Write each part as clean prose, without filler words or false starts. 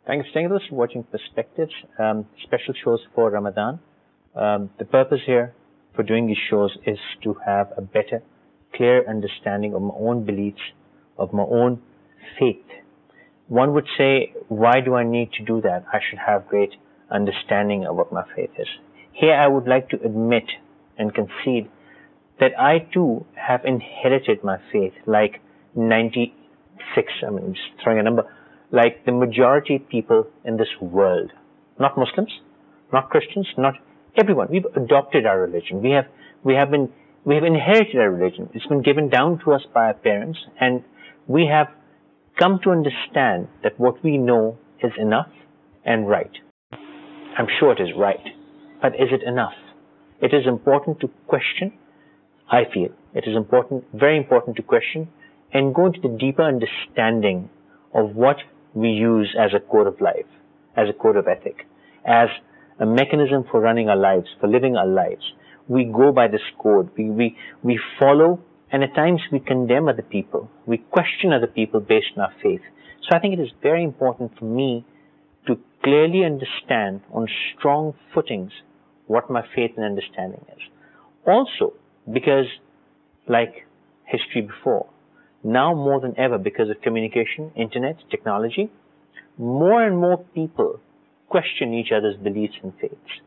Thanks for staying with us, watching Perspectives, special shows for Ramadan. The purpose here for doing these shows is to have a better, clear understanding of my own beliefs, of my own faith. One would say, why do I need to do that? I should have great understanding of what my faith is. Here I would like to admit and concede that I too have inherited my faith like 96, I'm just throwing a number, like the majority of people in this world. Not Muslims, not Christians, not everyone. We've adopted our religion. We have inherited our religion. It's been given down to us by our parents, and we have come to understand that what we know is enough and right. I'm sure it is right, but is it enough? It is important to question, I feel. It is important, very important to question and go into the deeper understanding of what we use as a code of life, as a code of ethic, as a mechanism for running our lives, for living our lives. We go by this code. We follow, and at times we condemn other people. We question other people based on our faith. So I think it is very important for me to clearly understand on strong footings what my faith and understanding is. Also, because like history before, now more than ever, because of communication, internet, technology, more and more people question each other's beliefs and faiths.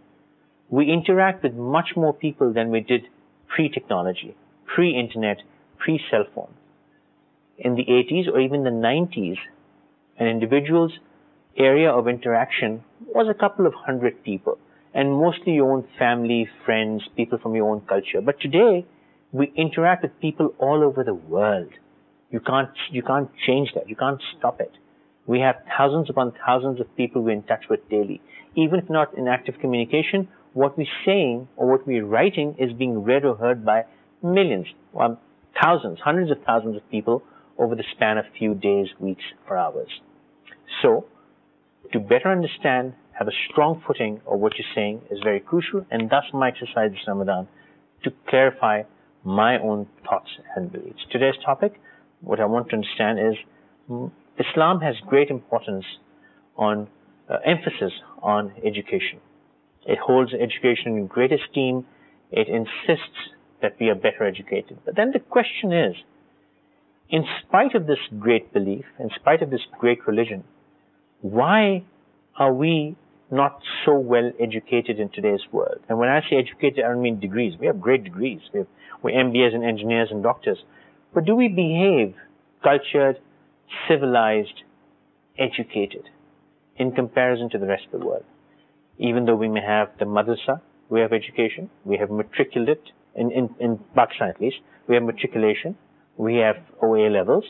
We interact with much more people than we did pre-technology, pre-internet, pre-cell phone. In the 80s or even the 90s, an individual's area of interaction was a couple of hundred people, and mostly your own family, friends, people from your own culture. But today, we interact with people all over the world. You can't change that. You can't stop it. We have thousands upon thousands of people we're in touch with daily. Even if not in active communication, what we're saying or what we're writing is being read or heard by millions, thousands, hundreds of thousands of people over the span of few days, weeks, or hours. So, to better understand, have a strong footing of what you're saying is very crucial, and thus my exercise this Ramadan to clarify my own thoughts and beliefs. Today's topic, what I want to understand is Islam has great importance on emphasis on education. It holds education in great esteem. It insists that we are better educated. But then the question is, in spite of this great belief, in spite of this great religion, why are we not so well educated in today's world? And when I say educated, I don't mean degrees. We have great degrees. We're MBAs and engineers and doctors. But do we behave cultured, civilized, educated in comparison to the rest of the world? Even though we may have the madrasa, we have education, we have matriculate, in Pakistan at least, we have matriculation, we have OA levels,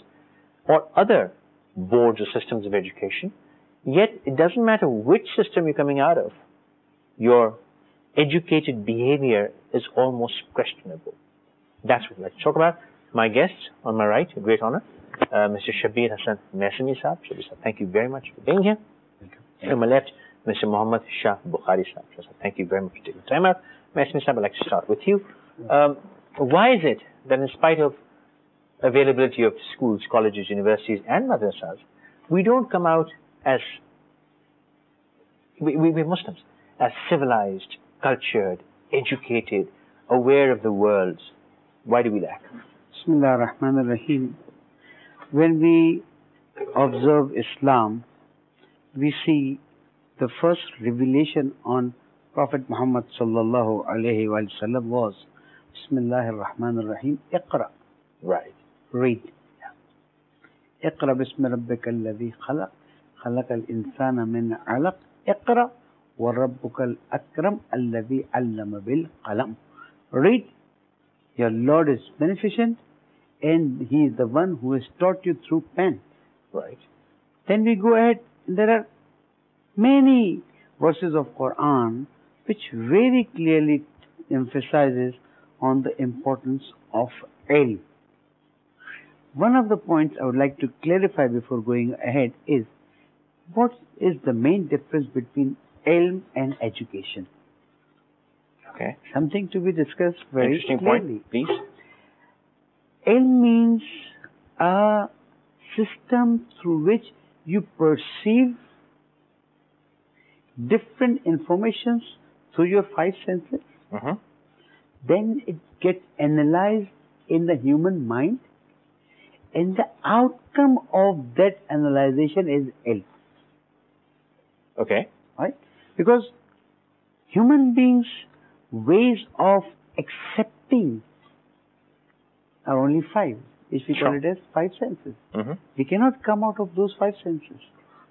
or other boards or systems of education. Yet, it doesn't matter which system you're coming out of, your educated behavior is almost questionable. That's what I'd like to talk about. My guest on my right, a great honor, Mr. Shabbir Hassan Maisami Sahab. Shabbir Sahab, thank you very much for being here. And on my left, Mr. Muhammad Shah Bukhari Sahab. Thank you very much for taking time out. Maisami Sahab, I'd like to start with you. Why is it that in spite of availability of schools, colleges, universities, and madrasas, we don't come out as, we're Muslims, as civilized, cultured, educated, aware of the world? Why do we lack? Bismillah ar-Rahman ar-Rahim. When we observe Islam, we see the first revelation on Prophet Muhammad sallallahu alayhi wa sallam was Bismillah ar-Rahman ar-Rahim, Iqra. Right. Read. Iqra bismi rabbika alladhi khalaq, خلق الإنسان من علق اقرأ وربك الأكرم الذي علم بالقلم. Read, your Lord is beneficent and He is the one who has taught you through pen. Right. Then we go ahead, there are many verses of Quran which very clearly emphasizes on the importance of ilm. One of the points I would like to clarify before going ahead is, what is the main difference between ilm and education? Okay. Something to be discussed very Interesting clearly. Point, please. Ilm means a system through which you perceive different informations through your five senses. Then it gets analyzed in the human mind, and the outcome of that analyzation is ilm. Okay. Right? Because human beings' ways of accepting are only five. If we call it as five senses. We cannot come out of those five senses.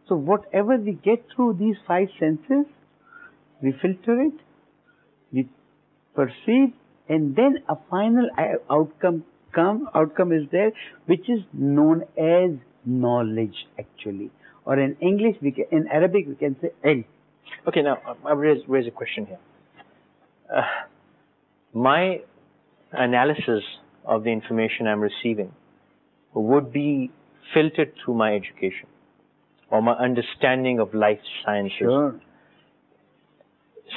So whatever we get through these five senses, we filter it, we perceive, and then a final outcome is there, which is known as knowledge actually. Or in English, in Arabic, we can say ilm. Okay, now I raise a question here. My analysis of the information I'm receiving would be filtered through my education or my understanding of life sciences. Sure.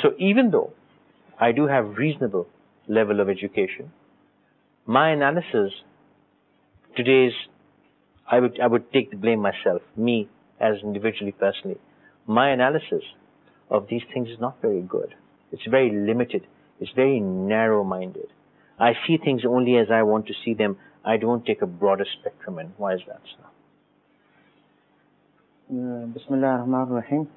So even though I do have reasonable level of education, my analysis today's, I would take the blame myself, me as individually, personally. My analysis of these things is not very good. It's very limited. It's very narrow-minded. I see things only as I want to see them. I don't take a broader spectrum in. Why is that, sir? Bismillah ar-Rahman ar-Rahim.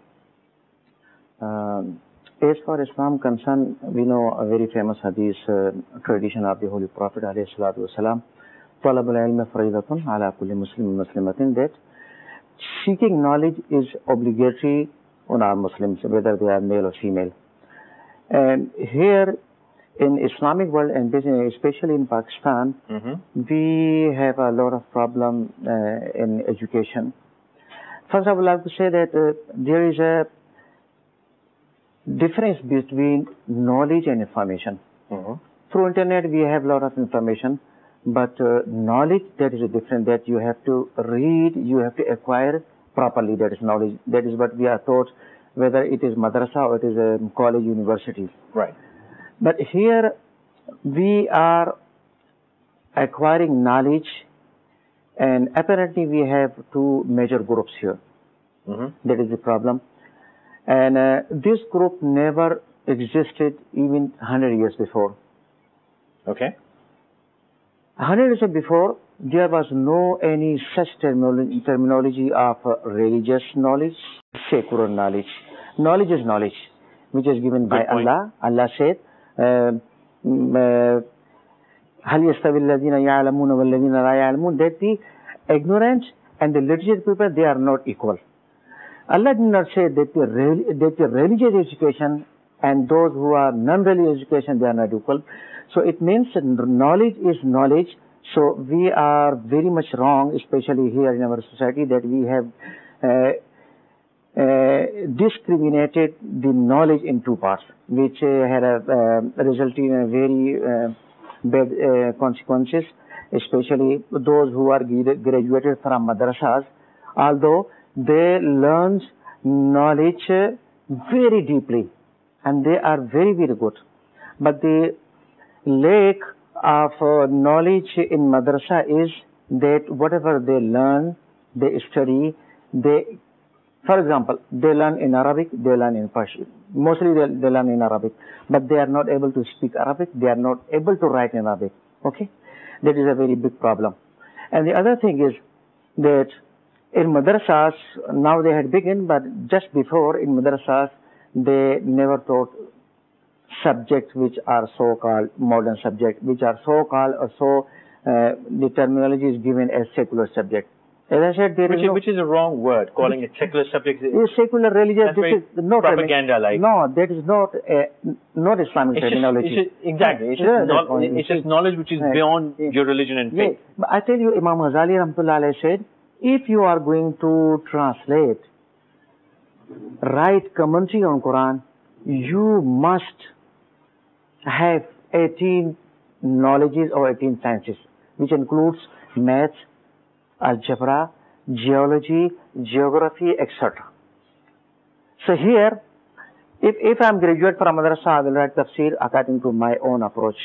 As far as Islam concerned, we know a very famous hadith tradition of the Holy Prophet alayhi salatu wasalam, طَلَبُ الْعِلْمِ فَرِيضَةٌ عَلَى كُلِّ مُسْلِمٍ مُسْلِمَةٍ, that seeking knowledge is obligatory on our Muslims, whether they are male or female. And here in Islamic world, and especially in Pakistan, we have a lot of problem in education. First, I would like to say that there is a difference between knowledge and information. Through internet, we have a lot of information, but knowledge, that is different, that you have to read, you have to acquire properly, that is knowledge. That is what we are taught, whether it is madrasa or it is a college, university. Right. But here, we are acquiring knowledge, and apparently we have two major groups here. That is the problem. And this group never existed even 100 years before. Okay. 100 years before, there was no any such terminology of religious knowledge, secular knowledge. Knowledge is knowledge, which is given by Allah. Allah said, هل يستوي الذين يعلمون والذين لا يعلمون, that the ignorant and the literate people, they are not equal. Allah did not say that the religious education and those who are non-religious education, they are not equal. So it means that knowledge is knowledge. So we are very much wrong, especially here in our society, that we have discriminated the knowledge in two parts, which had resulted in a very bad consequences, especially those who are graduated from madrasas, although they learn knowledge very deeply and they are very, very good. But the lack of knowledge in madrasa is that whatever they learn, they study, for example, they learn in Arabic, they learn in Persian. Mostly they learn in Arabic, but they are not able to speak Arabic, they are not able to write in Arabic. Okay? That is a very big problem. And the other thing is that in madrasas, now they had begun, but just before in madrasas, they never taught subjects which are so-called modern subjects, which are so-called or so, the terminology is given as secular subject. As I said, which is a wrong word, calling it secular subjects. Secular religious, this is not propaganda-like. No, that is not Islamic terminology. Exactly. It's just knowledge which is beyond your religion and faith. But I tell you, Imam Ghazali Rahmatullah Alayhi said, if you are going to translate, write commentary on Quran, you must have 18 knowledges or 18 sciences, which includes maths, algebra, geology, geography, etc. So here, if I am graduate from madrasa, I will write tafsir according to my own approach.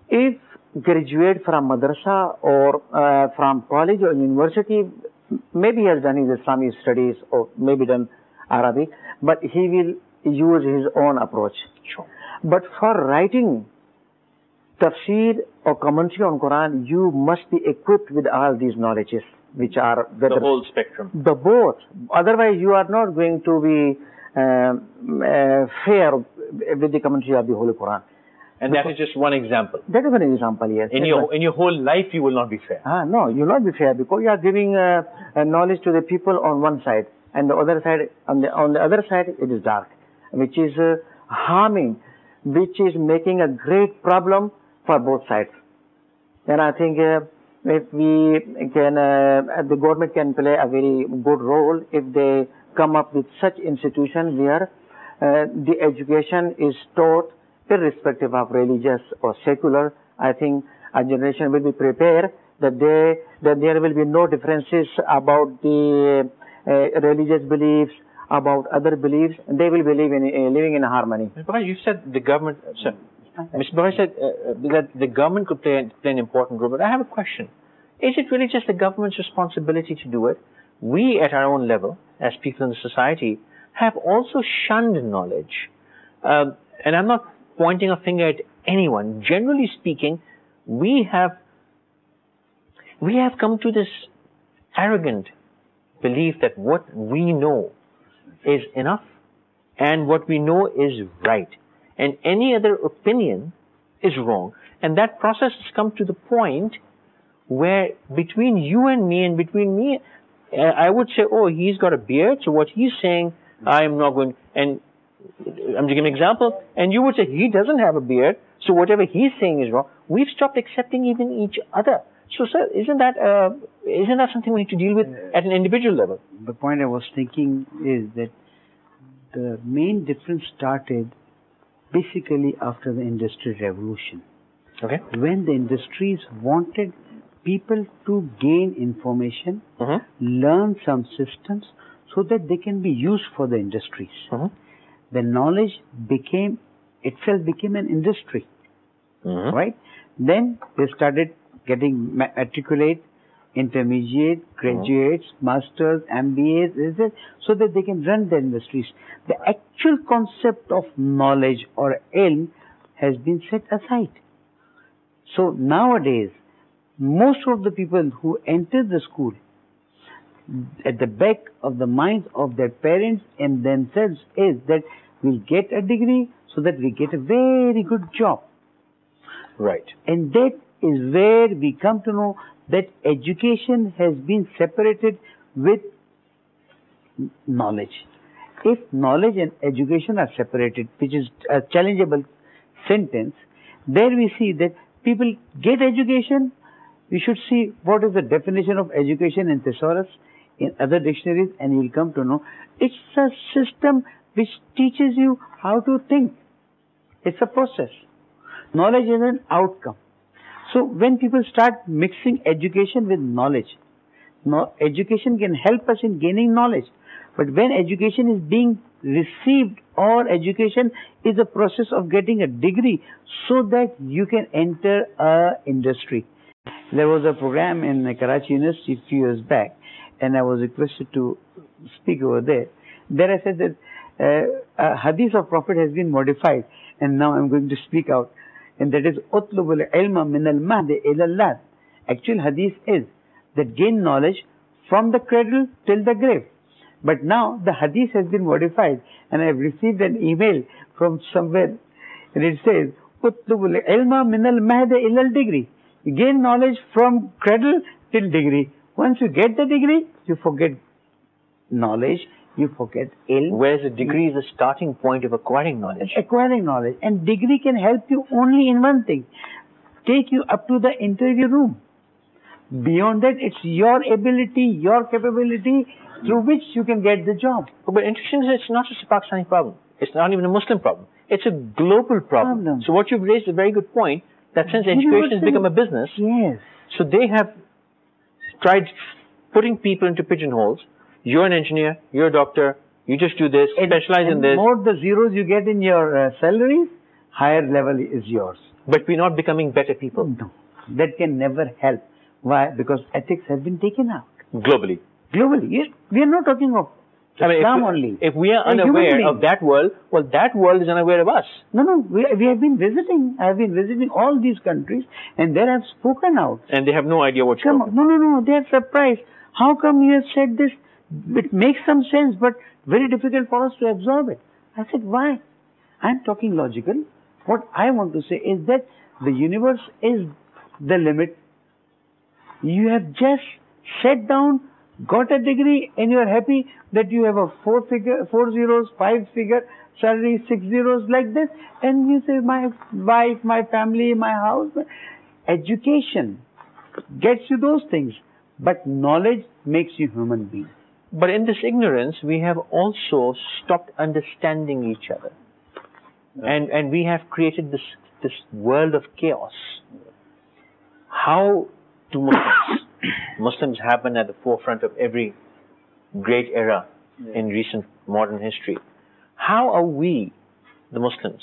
If graduate from madrasa or from college or university, maybe he has done his Islamic studies or maybe done Arabic, but he will use his own approach. Sure. But for writing tafsir or commentary on Quran, you must be equipped with all these knowledges, which are the whole spectrum. The both. Otherwise, you are not going to be fair with the commentary of the Holy Quran. And that is just one example. That is an example, yes. In your whole life, you will not be fair. No, you will not be fair, because you are giving knowledge to the people on one side, and the other side, on the other side, it is dark, which is harming, which is making a great problem for both sides. And I think if we can, the government can play a very good role if they come up with such institution where the education is taught irrespective of religious or secular. I think our generation will be prepared that there will be no differences about the religious beliefs, about other beliefs. They will be living in harmony. Mr. Bukhari, you said the government. Mr. Bukhari said that the government could play an important role. But I have a question: is it really just the government's responsibility to do it? We, at our own level, as people in the society, have also shunned knowledge. And I'm not pointing a finger at anyone. Generally speaking, we have come to this arrogant belief that what we know is enough and what we know is right, and any other opinion is wrong. And that process has come to the point where between you and me, and between me, I would say, oh, he's got a beard, so what he's saying, I am not going. And I'm giving an example, and you would say he doesn't have a beard, so whatever he's saying is wrong. We've stopped accepting even each other. So, sir, isn't that something we need to deal with at an individual level? The point I was thinking is that the main difference started basically after the Industrial Revolution. Okay. When the industries wanted people to gain information, learn some systems so that they can be used for the industries. The knowledge itself became an industry, right? Then they started getting matriculate, intermediate, graduates, masters, MBAs, so that they can run the industries. The actual concept of knowledge or ilm has been set aside. So nowadays, most of the people who enter the school, at the back of the minds of their parents and themselves is that we'll get a degree so that we get a very good job. Right. And that is where we come to know that education has been separated with knowledge. If knowledge and education are separated, which is a challengeable sentence, there we see that people get education. We should see what is the definition of education in thesaurus, in other dictionaries, and you will come to know it's a system which teaches you how to think. It's a process. Knowledge is an outcome. So when people start mixing education with knowledge, education can help us in gaining knowledge. But when education is being received, or education is a process of getting a degree so that you can enter a industry. There was a program in Karachi University a few years back, and I was requested to speak over there. There I said that a hadith of Prophet has been modified, and now I'm going to speak out. And that is, utlubul ilma min al-mahdi ila al-lahd. Actual hadith is that gain knowledge from the cradle till the grave. But now the hadith has been modified, and I have received an email from somewhere, and it says, utlubul ilma min al-mahdi ila al-degree. You gain knowledge from cradle till degree. Once you get the degree, you forget knowledge, you forget ilm. Whereas a degree is the starting point of acquiring knowledge. Acquiring knowledge. And degree can help you only in one thing. Take you up to the interview room. Beyond that, it's your ability, your capability through which you can get the job. But interestingly, it's not just a Pakistani problem. It's not even a Muslim problem. It's a global problem. So what you've raised is a very good point, that since education has become a business, yes. So they have tried putting people into pigeonholes. You're an engineer, you're a doctor, you just do this, specialize in this. The more the zeros you get in your salaries, higher level is yours. But we're not becoming better people. No, that can never help. Why? Because ethics have been taken out. Globally. Globally. We are not talking of I mean, Islam only. if we are A human unaware being. of that world, well, that world is unaware of us. No, we have been visiting. I have been visiting all these countries, and there I have spoken out. And they have no idea what you're talking. No, they are surprised. How come you have said this? It makes some sense, but very difficult for us to absorb it. I said, why? I'm talking logical. What I want to say is that the universe is the limit. You have just sat down, got a degree, and you are happy that you have a 4 zeros, 5 figure salary, 6 zeros like this, and you say, my wife, my family, my house. Education gets you those things, but knowledge makes you human being. But in this ignorance, we have also stopped understanding each other. And we have created this world of chaos. How do Muslims? Muslims have been at the forefront of every great era in recent modern history. How are we, the Muslims,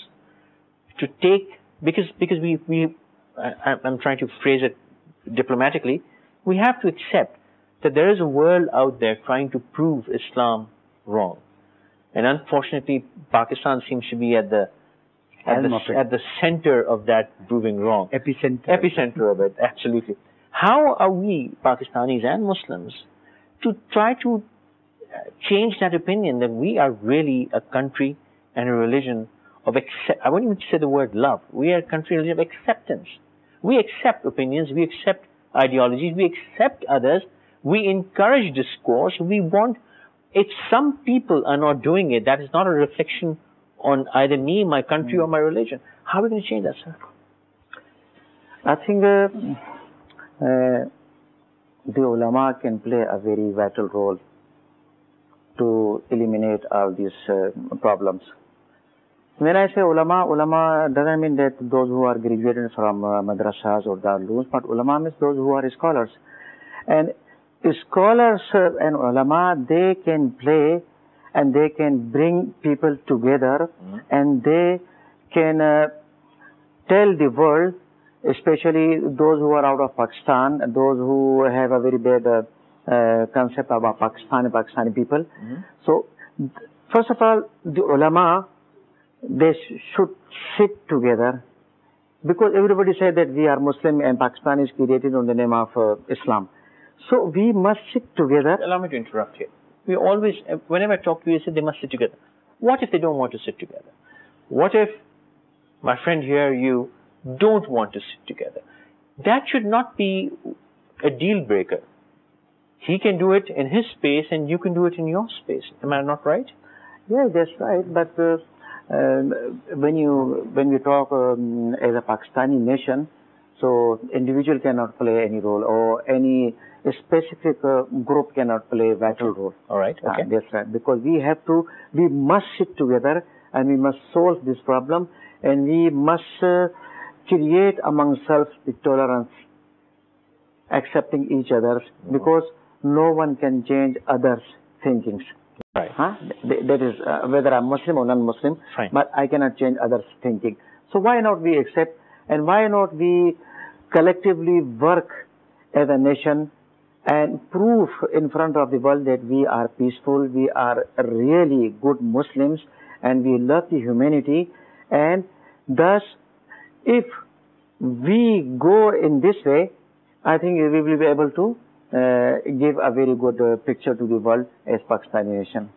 to take, because I'm trying to phrase it diplomatically, we have to accept that there is a world out there trying to prove Islam wrong. And unfortunately, Pakistan seems to be at the center of that proving wrong. Epicenter of it, absolutely. How are we, Pakistanis and Muslims, to try to change that opinion that we are really a country and a religion of I wouldn't even say the word love. We are a country and religion of acceptance. We accept opinions, we accept ideologies, we accept others, we encourage discourse, we want, if some people are not doing it, that is not a reflection on either me, my country, or my religion. How are we going to change that, sir? I think the ulama can play a very vital role to eliminate all these problems. When I say ulama doesn't mean that those who are graduated from madrasas or darulooms, but ulama means those who are scholars. And scholars and ulama, they can play and they can bring people together, and they can tell the world, especially those who are out of Pakistan, those who have a very bad concept about Pakistani people. So, first of all, the ulama, they should sit together, because everybody said that we are Muslim and Pakistan is created on the name of Islam. So we must sit together. Allow me to interrupt here. We always, whenever I talk to you, say they must sit together. What if they don't want to sit together? What if, my friend here, you don't want to sit together? That should not be a deal breaker. He can do it in his space and you can do it in your space. Am I not right? Yeah, that's right. But when we talk as a Pakistani nation, so individual cannot play any role, or any specific group cannot play a vital role. All right. Okay. That's right. Because we must sit together and we must solve this problem, and we must create among ourselves the tolerance, accepting each other, because no one can change others' thinkings. Right. That is, whether I'm Muslim or non-Muslim, but I cannot change others' thinking. So why not we accept, and why not we collectively work as a nation and prove in front of the world that we are peaceful, we are really good Muslims, and we love the humanity. And thus, if we go in this way, I think we will be able to give a very good picture to the world as Pakistani nation.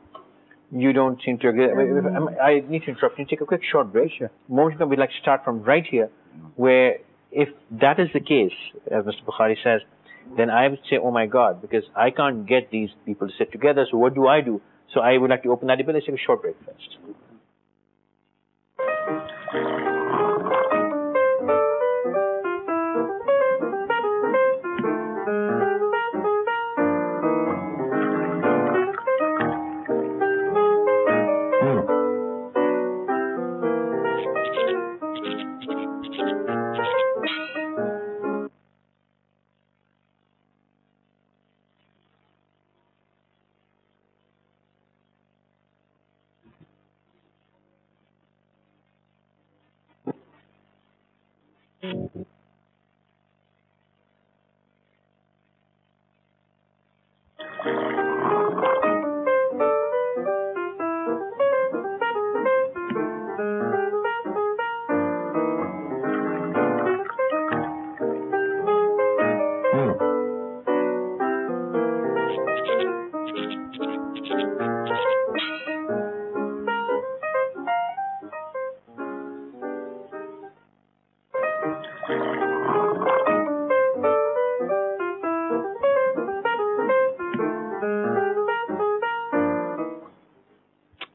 You don't seem to agree. I need to interrupt. Can you take a quick short break? Sure. Moment, we'd like to start from right here, where if that is the case, as Mr. Bukhari says, then I would say, oh my God, because I can't get these people to sit together, so what do I do? So I would like to open that debate. Let's take a short break first.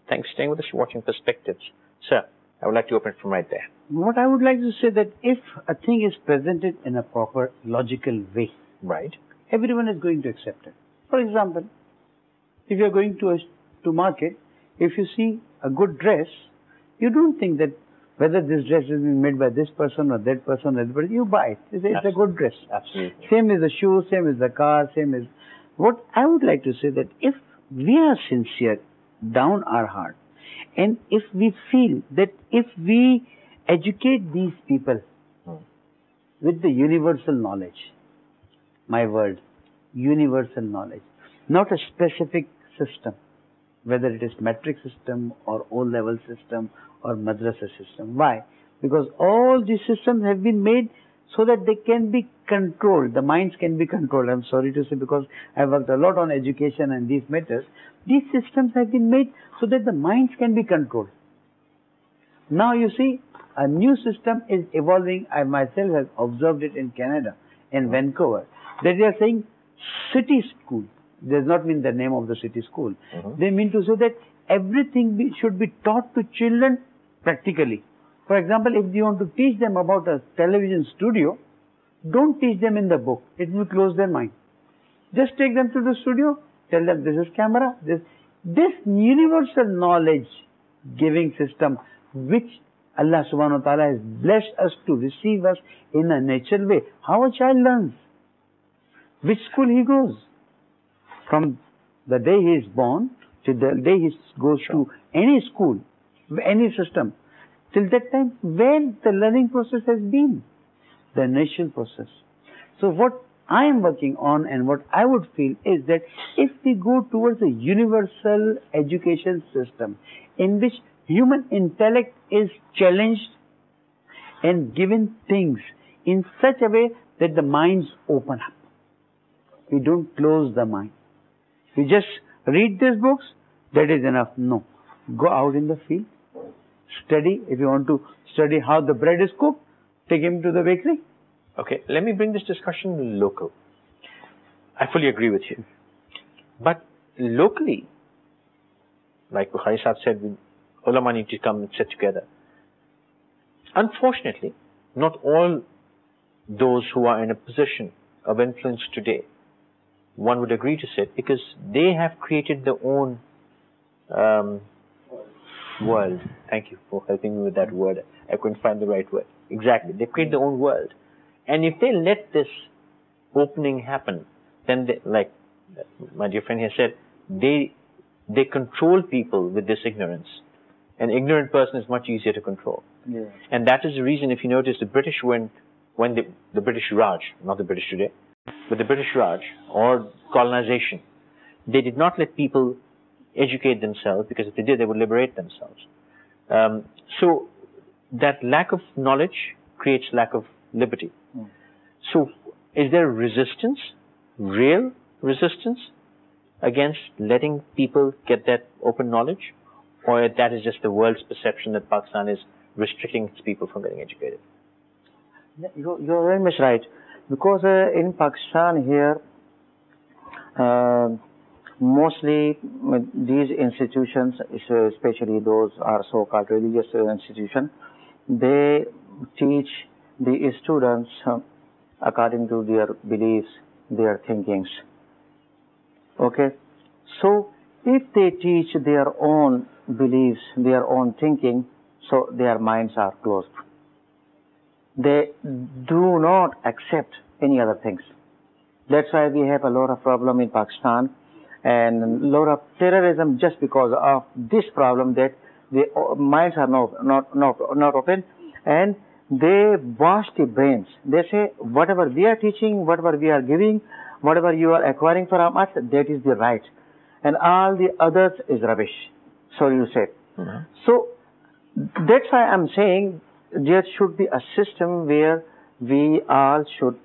Thanks for staying with us, watching Perspectives. Sir, I would like to open it from right there. What I would like to say that if a thing is presented in a proper logical way, Right. everyone is going to accept it. For example, if you are going to market, if you see a good dress, you don't think that whether this dress is being made by this person or that person or that person, you buy it. You say it's a good dress. Absolutely. Same is the shoe, same is the car, same is... What I would like to say that if we are sincere down our heart, and if we feel that if we educate these people with the universal knowledge, my word, universal knowledge, not a specific system, whether it is metric system or O-level system or madrasa system. Why? Because all these systems have been made so that they can be controlled, the minds can be controlled. I'm sorry to say, because I worked a lot on education and these matters. These systems have been made so that the minds can be controlled. Now you see, a new system is evolving. I myself have observed it in Canada, in Vancouver, that they are saying city school. Does not mean the name of the city school. They mean to say that everything should be taught to children practically. For example, if you want to teach them about a television studio, don't teach them in the book. It will close their mind. Just take them to the studio, tell them this is camera, this universal knowledge giving system which Allah subhanahu wa ta'ala has blessed us to receive us in a natural way. How a child learns? Which school he goes? From the day he is born to the day he goes to any school, any system, till that time, where the learning process has been, the natural process. So what I am working on and what I would feel is that if we go towards a universal education system in which human intellect is challenged and given things in such a way that the minds open up. We don't close the mind. We just read these books, that is enough. No. Go out in the field. Study. If you want to study how the bread is cooked, take him to the bakery. Okay, let me bring this discussion local. I fully agree with you. But locally, like Bukhari Sahib said, ulama need to come and sit together. Unfortunately, not all those who are in a position of influence today, one would agree to sit, because they have created their own world. Thank you for helping me with that word. I couldn't find the right word. Exactly. They create their own world. And if they let this opening happen, then they, like my dear friend here said, they control people with this ignorance. An ignorant person is much easier to control. Yeah. And that is the reason, if you notice, the British when the British Raj, not the British today, but the British Raj or colonization, they did not let people educate themselves, because if they did, they would liberate themselves. So that lack of knowledge creates lack of liberty. So is there resistance, real resistance, against letting people get that open knowledge? Or that is just the world's perception that Pakistan is restricting its people from getting educated? You're very much right. Because in Pakistan here, mostly these institutions, especially those are so-called religious institutions, they teach the students according to their beliefs, their thinkings. Okay? So, if they teach their own beliefs, their own thinking, so their minds are closed. They do not accept any other things. That's why we have a lot of problem in Pakistan and a lot of terrorism, just because of this problem, that the minds are not open, and they wash the brains. They say whatever we are teaching, whatever we are giving, whatever you are acquiring from us, that is the right, and all the others is rubbish. So you say. So that's why I'm saying there should be a system where we all should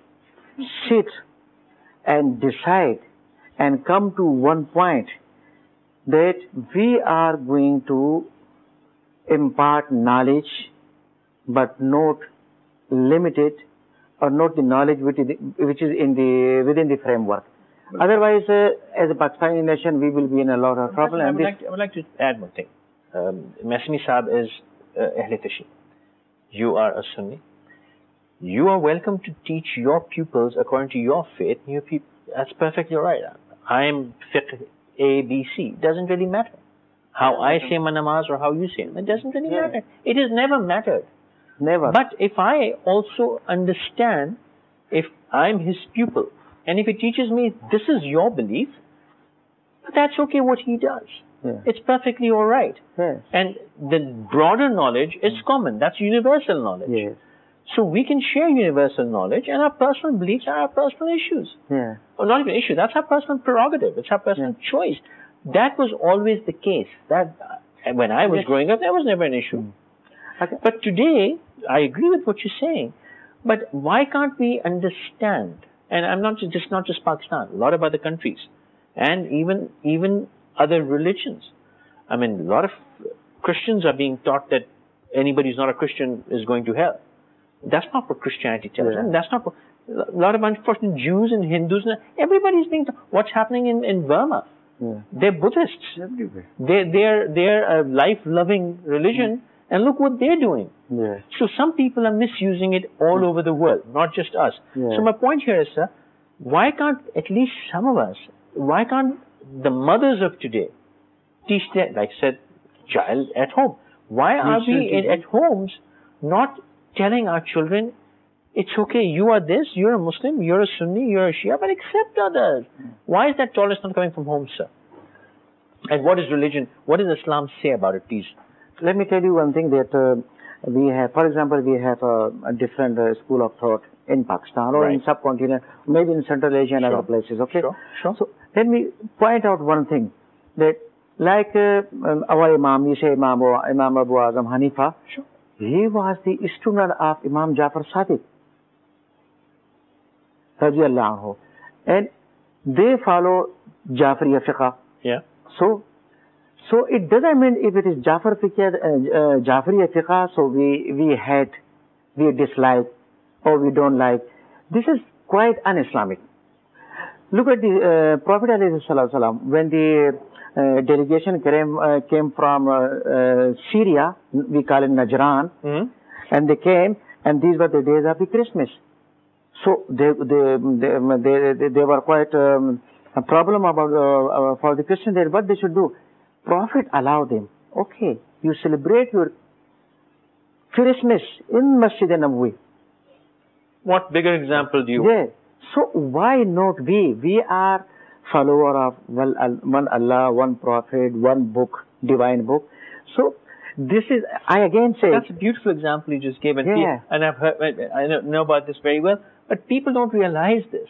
sit and decide and come to one point that we are going to impart knowledge, but not limited, or not the knowledge which is in within the framework. Otherwise, as a Pakistani nation, we will be in a lot of trouble. I would like to add one thing. Maisami Saab is Ahle Tashi. You are a Sunni. You are welcome to teach your pupils according to your faith. That's perfectly right. I'm fiqh A, B, C. Doesn't really matter. How I say my namaz or how you say it doesn't really matter. It has never mattered. Never. But if I also understand, if I'm his pupil, and if he teaches me this is your belief, that's okay what he does. Yeah. It's perfectly all right. Yes. And the broader knowledge is common. That's universal knowledge. Yes. So we can share universal knowledge, and our personal beliefs are our personal issues. Yeah. Or not even issue. That's our personal prerogative. It's our personal choice. That was always the case. That when I was growing up, that was never an issue. Okay. But today, I agree with what you're saying. But why can't we understand? And I'm not just Pakistan. A lot of other countries, and even other religions. I mean, a lot of Christians are being taught that anybody who's not a Christian is going to hell. That's not what Christianity tells them. That's not what a lot of unfortunate Jews and Hindus. Everybody's being taught. What's happening in Burma? Yeah. They're Buddhists. Everywhere. They're a life-loving religion, and look what they're doing. Yeah. So some people are misusing it all over the world, not just us. Yeah. So my point here is, sir, why can't at least some of us, why can't the mothers of today teach their, like I said, child at home? Why are we at homes not telling our children, it's okay, you are this, you're a Muslim, you're a Sunni, you're a Shia, but accept others. Why is that tolerance not coming from home, sir? And what is religion, what does Islam say about it, please? Let me tell you one thing that we have, for example, we have a different school of thought in Pakistan or in subcontinent, maybe in Central Asia and other places, okay? Sure. So let me point out one thing, that like our Imam, you say Imam Abu Azam Hanifa, he was the student of Imam Jafar Sadiq, radiallahu anhu, and they follow Jafariya fiqh. Yeah. So it doesn't mean if it is Jafariya fiqh, so we hate, we dislike, or we don't like. This is quite un-Islamic. Look at the Prophet ﷺ, when the delegation came from Syria, we call it Najran, and they came, and these were the days of the Christmas. So they were quite a problem about for the Christians there, what they should do. Prophet allowed them. Okay, you celebrate your Christmas in Masjid Nabawi. What bigger example do you want? So why not we? We are follower of one Allah, one Prophet, one book, divine book. So this is, I again say, that's a beautiful example you just gave, and and I've heard, I know about this very well. But people don't realize this,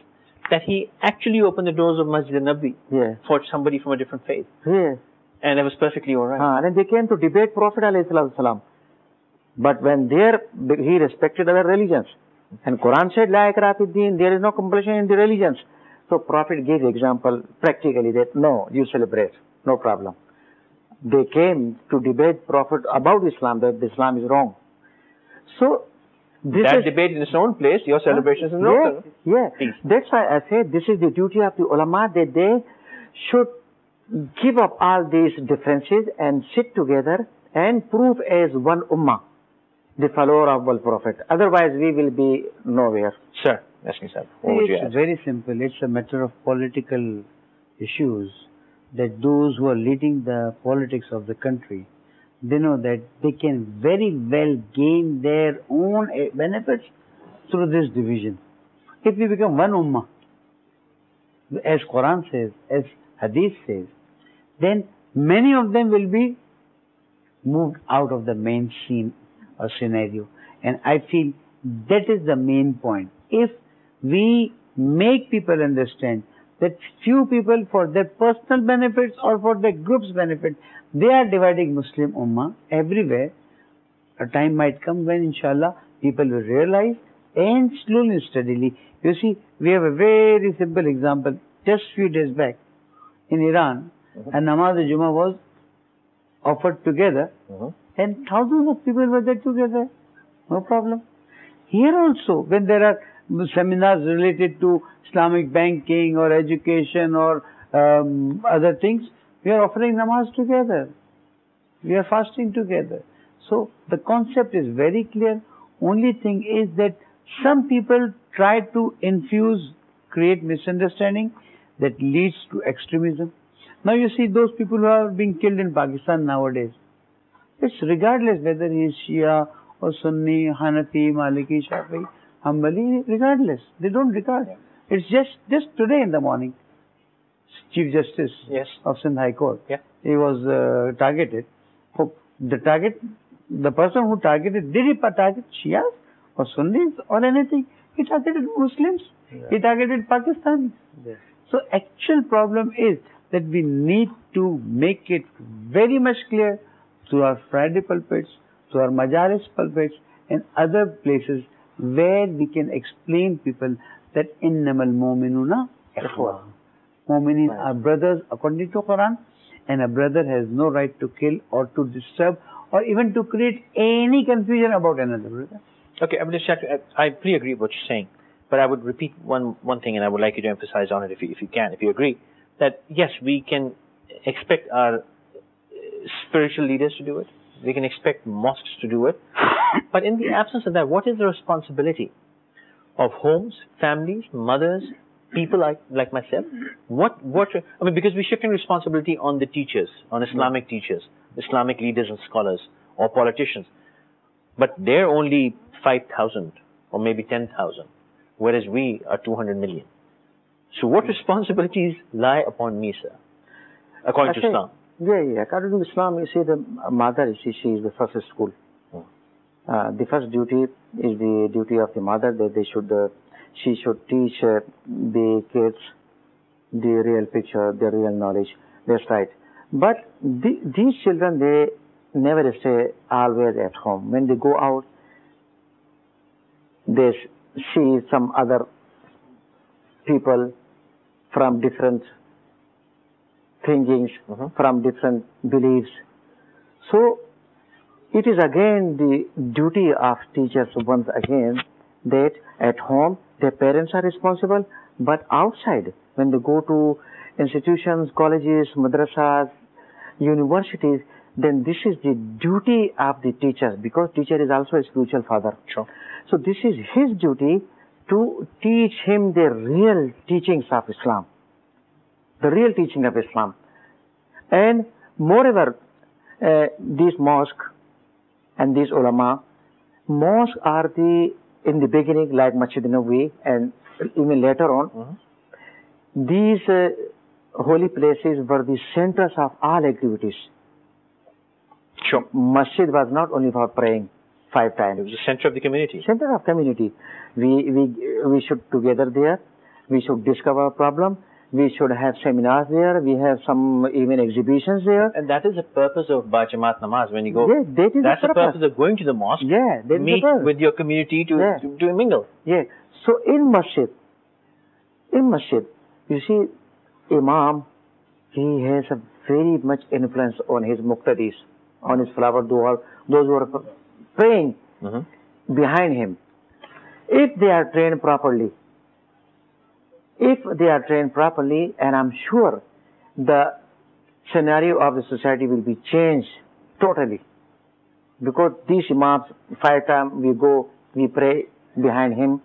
that he actually opened the doors of Masjid Nabawi for somebody from a different faith. And it was perfectly all right. And they came to debate Prophet ﷺ. But when he respected other religions. And Quran said, La ikraha fid din, there is no compulsion in the religions. So Prophet gave example practically that, no, you celebrate, no problem. They came to debate Prophet about Islam, that Islam is wrong. So, that debate in its own place, your celebration is wrong. That's why I say this is the duty of the ulama, that they should give up all these differences and sit together and prove as one ummah, the follower of the Prophet. Otherwise, we will be nowhere. Sir, ask me, sir. It's very simple. It's a matter of political issues, that those who are leading the politics of the country, they know that they can very well gain their own benefits through this division. If we become one ummah, as Quran says, as Hadith says, then many of them will be moved out of the main scene or scenario. And I feel that is the main point. If we make people understand that few people, for their personal benefits or for their group's benefit, they are dividing Muslim Ummah everywhere, a time might come when inshallah people will realize, and slowly and steadily. You see, we have a very simple example. Just few days back in Iran, a namaz al-Jummah was offered together, and thousands of people were there together. No problem. Here also, when there are seminars related to Islamic banking or education or other things, we are offering namaz together. We are fasting together. So the concept is very clear. Only thing is that some people try to create misunderstanding that leads to extremism. Now you see those people who are being killed in Pakistan nowadays. It's regardless whether he is Shia or Sunni, Hanafi, Maliki, Shafi, Hanbali, regardless. They don't regard. It's just today in the morning, Chief Justice of Sindh High Court, he was targeted. The person who targeted, did he target Shias or Sunnis or anything? He targeted Muslims. He targeted Pakistanis. So actual problem is that we need to make it very much clear through our Friday pulpits, through our Majalis pulpits and other places where we can explain people that innamal mu'minuna ikhwa. Mu'minin are brothers according to Quran, and a brother has no right to kill or to disturb or even to create any confusion about another brother. Okay, I pretty agree with what you're saying, but I would repeat one thing, and I would like you to emphasize on it if you agree, that yes, we can expect our spiritual leaders to do it, we can expect mosques to do it, but in the absence of that, what is the responsibility of homes, families, mothers, people like myself? Because we're shifting responsibility on the teachers, on Islamic teachers, Islamic leaders and scholars, or politicians, but they're only 5,000 or maybe 10,000, whereas we are 200 million. So what responsibilities lie upon me, sir, according to Islam? According to Islam, you see the mother, she is the first school. The first duty is the duty of the mother, that she should teach the kids the real picture, the real knowledge. That's right. But these children, they never stay always at home. When they go out, they see some other people from different thinkings, from different beliefs. So it is again the duty of teachers once again that at home their parents are responsible, but outside when they go to institutions, colleges, madrasas, universities, then this is the duty of the teacher, because teacher is also a spiritual father. Sure. So this is his duty to teach him the real teachings of Islam. The real teaching of Islam. And moreover, these mosques and these ulama, mosques are in the beginning like Masjid Nabawi, and even later on, these holy places were the centers of all activities. Sure. Masjid was not only for praying 5 times. It was the center of the community. Center of community. We should together there. We should discover a problem. We should have seminars there. We have some even exhibitions there. And that is the purpose of Bajamaat Namaz. When you go, that's the purpose of going to the mosque. Meet with your community to mingle. So in masjid, you see, Imam, he has a very much influence on his muqtadis, on his follower, those who are praying behind him. If they are trained properly, and I'm sure the scenario of the society will be changed totally. Because these Imams, 5 times we pray behind him,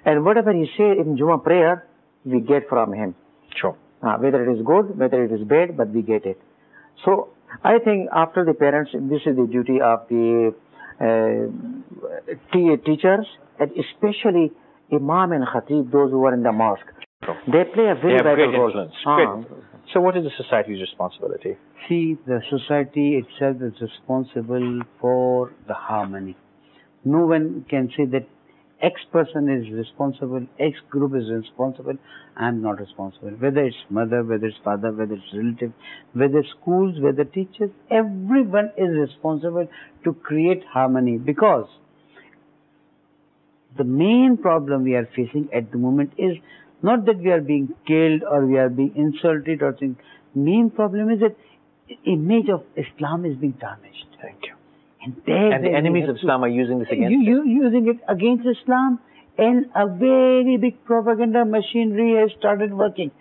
and whatever he say in Jummah prayer, we get from him. Sure. Whether it is good, whether it is bad, but we get it. So I think after the parents, this is the duty of the teachers, and especially Imam and Khatib, those who are in the mosque. They play a very vital role. Influence. So what is the society's responsibility? See, the society itself is responsible for the harmony. No one can say that X person is responsible, X group is responsible, I am not responsible. Whether it's mother, whether it's father, whether it's relative, whether schools, whether teachers, everyone is responsible to create harmony, because the main problem we are facing at the moment is not that we are being killed or we are being insulted or things. Main problem is that the image of Islam is being damaged. Thank you. And the enemies of Islam are using this against using it against Islam, and a very big propaganda machinery has started working.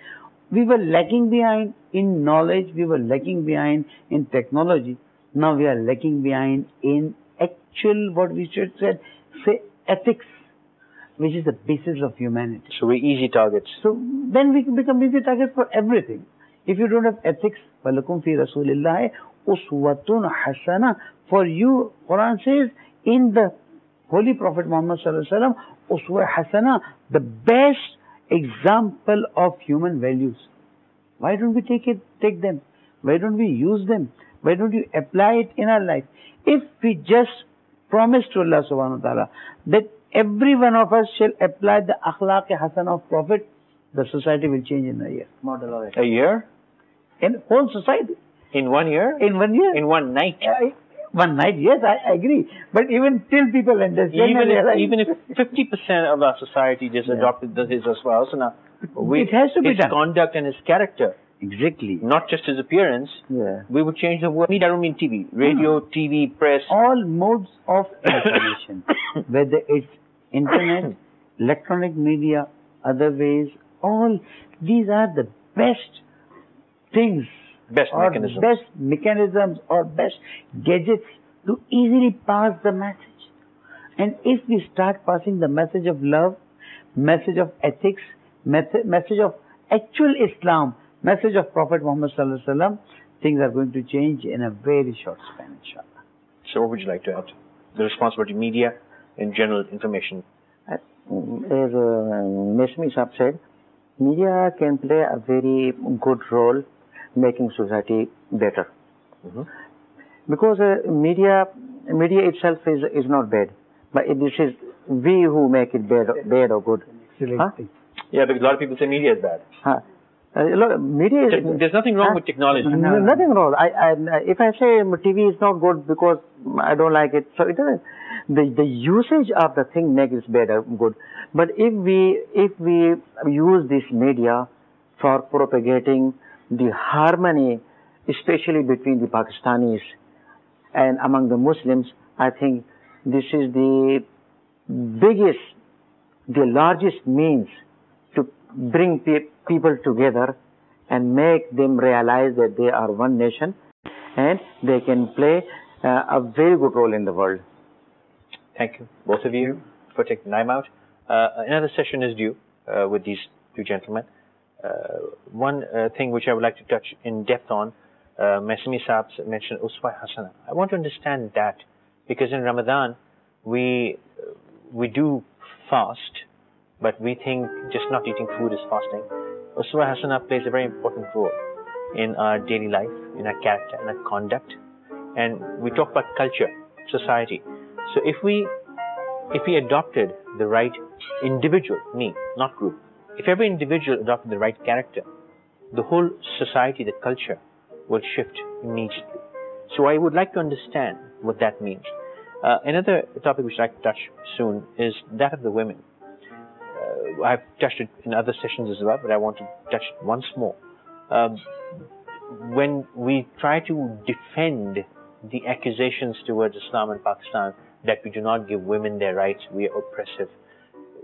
We were lagging behind in knowledge, we were lagging behind in technology. Now we are lagging behind in actual, what we should say ethics, which is the basis of humanity. So we're easy targets. So then we become easy targets for everything. If you don't have ethics, وَلَكُمْ فِي رَسُولِ اللَّهِ أُسْوَةٌ حَسَنَةٌ. For you, Quran says, in the Holy Prophet Muhammad sallallahu alaihi wasallam, uswa hasana, the best example of human values. Why don't we take them? Why don't we use them? Why don't we apply it in our life? If we just promise to Allah subhanahu wa ta'ala that every one of us shall apply the akhlaq hasana of Prophet, the society will change in a year. Model of it. A year? In whole society. In 1 year? In 1 year. In one night? One night, yes, I agree. But even till people understand, even if 50% of our society just adopted this as well, so now it has to be his done. Conduct and his character, exactly, not just his appearance. Yeah. We would change the world. I don't mean TV, radio, TV, press, all modes of information, whether it's internet, electronic media, other ways. All these are the best things. Best mechanisms or best gadgets to easily pass the message. And if we start passing the message of love, message of ethics, message of actual Islam, message of Prophet Muhammad sallallahu alaihi wasallam, things are going to change in a very short span, inshallah. So what would you like to add? The responsibility of media and general information. As Maisami Shah said, media can play a very good role making society better. Because media itself is not bad, but this is we who make it bad or good. Huh? Yeah, because a lot of people say media is bad. Media is, there's nothing wrong with technology. Nothing wrong. If I say TV is not good because I don't like it, so it doesn't. The usage of the thing makes it bad or good. But if we use this media for propagating the harmony, especially between the Pakistanis and among the Muslims, I think this is the biggest, the largest means to bring people together and make them realize that they are one nation and they can play a very good role in the world. Thank you, both of you, for taking time out. Another session is due with these two gentlemen. One thing which I would like to touch in depth on, Maisami Saab mentioned Uswa Hasana. I want to understand that, because in Ramadan we do fast, but we think just not eating food is fasting. Uswa Hasana plays a very important role in our daily life, in our character, in our conduct, and we talk about culture, society. So if we adopted the right individual, me, not group, if every individual adopted the right character, the whole society, the culture, will shift immediately. So I would like to understand what that means. Another topic which I'd like to touch soon is that of the women. I've touched it in other sessions as well, but I want to touch it once more. When we try to defend the accusations towards Islam and Pakistan that we do not give women their rights, we are oppressive,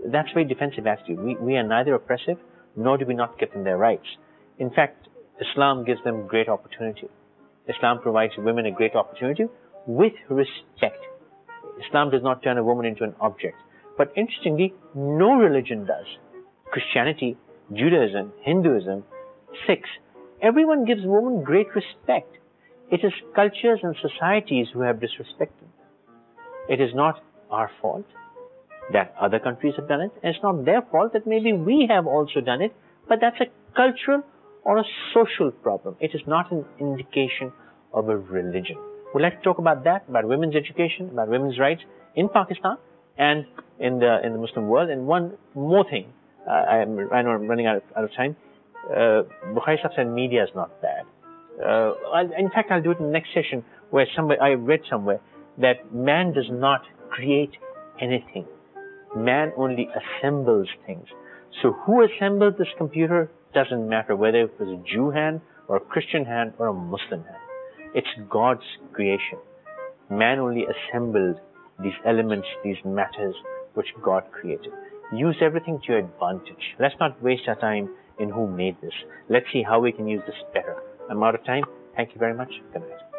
that's a very defensive attitude. We are neither oppressive, nor do we not give them their rights. In fact, Islam gives them great opportunity. Islam provides women a great opportunity with respect. Islam does not turn a woman into an object. But interestingly, no religion does. Christianity, Judaism, Hinduism, Sikhs, everyone gives women great respect. It is cultures and societies who have disrespected them. It is not our fault that other countries have done it, and it's not their fault that maybe we have also done it, but that's a cultural or a social problem. It is not an indication of a religion. We'd like to talk about that, about women's education, about women's rights in Pakistan and in the Muslim world. And one more thing, I know I'm running out of time. Bukhari said media is not bad. In fact, I'll do it in the next session, where I read somewhere that man does not create anything. Man only assembles things. So who assembled this computer doesn't matter, whether it was a Jew hand or a Christian hand or a Muslim hand. It's God's creation. Man only assembled these elements, these matters which God created. Use everything to your advantage. Let's not waste our time in who made this. Let's see how we can use this better. I'm out of time. Thank you very much. Good night.